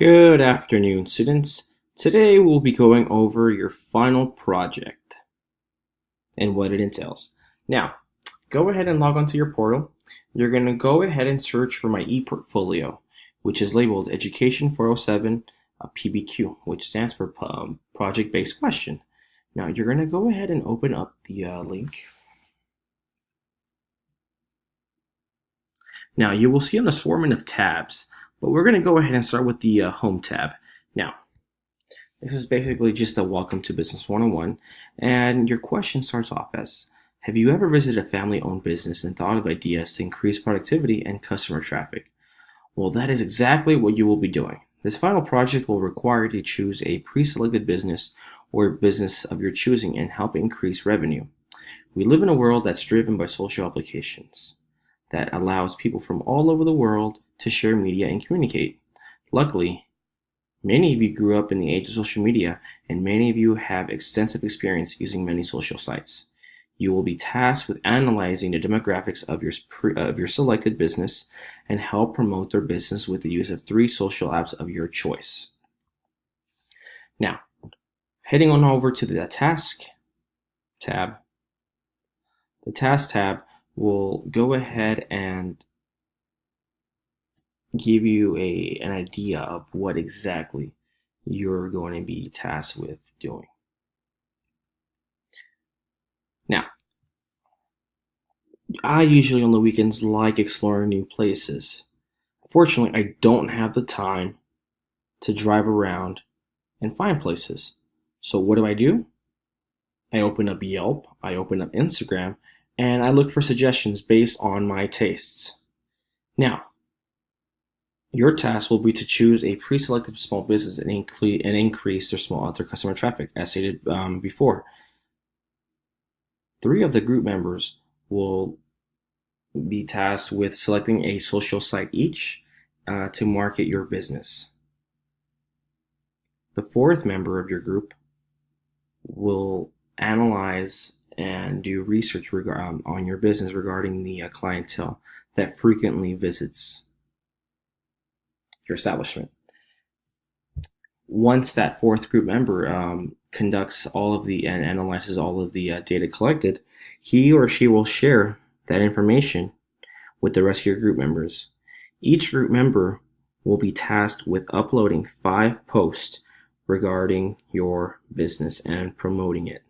Good afternoon, students. Today we'll be going over your final project and what it entails. Now, go ahead and log onto your portal. You're going to go ahead and search for my ePortfolio, which is labeled Education 407 PBQ, which stands for Project-Based Question. Now, you're going to go ahead and open up the link. Now, you will see an assortment of tabs, but we're going to go ahead and start with the Home tab. Now, this is basically just a Welcome to Business 101, and your question starts off as, have you ever visited a family-owned business and thought of ideas to increase productivity and customer traffic? Well, that is exactly what you will be doing. This final project will require you to choose a pre-selected business or business of your choosing and help increase revenue. We live in a world that's driven by social applications that allows people from all over the world to share media and communicate. Luckily, many of you grew up in the age of social media, and many of you have extensive experience using many social sites. You will be tasked with analyzing the demographics of your selected business and help promote their business with the use of 3 social apps of your choice. Now, heading on over to the Task tab. The Task tab will go ahead and give you an idea of what exactly you're going to be tasked with doing. Now, I usually on the weekends like exploring new places. Fortunately, I don't have the time to drive around and find places. So what do? I open up Yelp, I open up Instagram, and I look for suggestions based on my tastes. Now, your task will be to choose a pre-selected small business and increase their customer traffic, as stated before. 3 of the group members will be tasked with selecting a social site each to market your business. The 4th member of your group will analyze and do research on your business regarding the clientele that frequently visits your establishment. Once that 4th group member conducts all of the and analyzes all of the data collected, he or she will share that information with the rest of your group members. Each group member will be tasked with uploading 5 posts regarding your business and promoting it.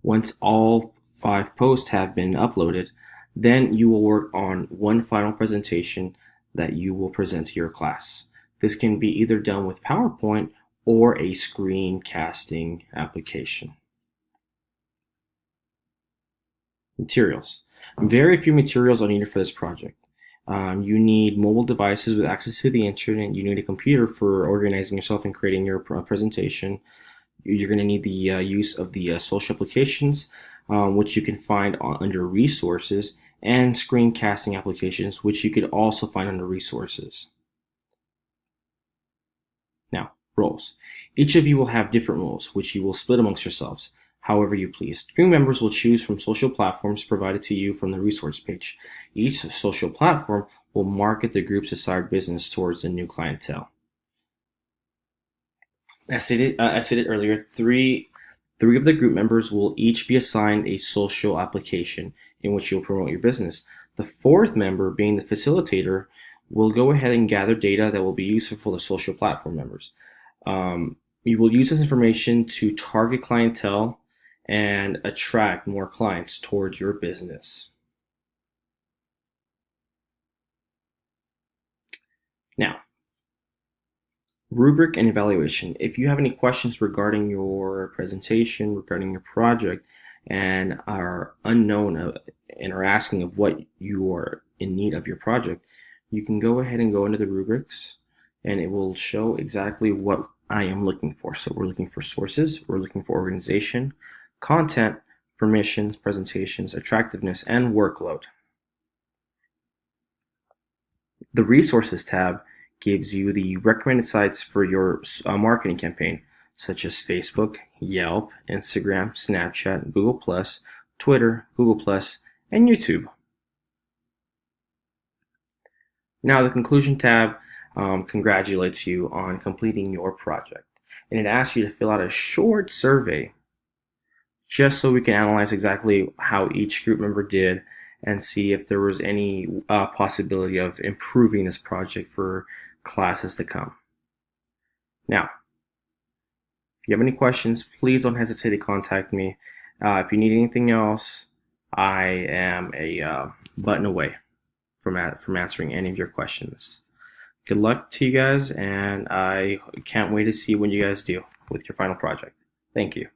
Once all 5 posts have been uploaded, then you will work on one final presentation that you will present to your class. This can be either done with PowerPoint or a screencasting application. Materials. Very few materials are needed for this project. You need mobile devices with access to the internet. You need a computer for organizing yourself and creating your presentation. You're going to need the use of the social applications, which you can find under resources, and screencasting applications, which you could also find under resources. Now, roles. Each of you will have different roles, which you will split amongst yourselves however you please. Group members will choose from social platforms provided to you from the resource page. Each social platform will market the group's desired business towards the new clientele. As stated earlier, three of the group members will each be assigned a social application in which you'll promote your business. The 4th member, being the facilitator, will go ahead and gather data that will be useful for the social platform members. You will use this information to target clientele and attract more clients towards your business. Now, rubric and evaluation. If you have any questions regarding your presentation, regarding your project, and are unknown and are asking of what you are in need of your project, you can go ahead and go into the rubrics and it will show exactly what I am looking for. So we're looking for sources, we're looking for organization, content, permissions, presentations, attractiveness, and workload. The resources tab gives you the recommended sites for your marketing campaign, such as Facebook, Yelp, Instagram, Snapchat, Google+, Twitter, Google+, and YouTube. Now the conclusion tab congratulates you on completing your project. And it asks you to fill out a short survey just so we can analyze exactly how each group member did and see if there was any possibility of improving this project for classes to come. Now, if you have any questions, please don't hesitate to contact me. If you need anything else, I am a button away from answering any of your questions. Good luck to you guys, and I can't wait to see what you guys do with your final project. Thank you.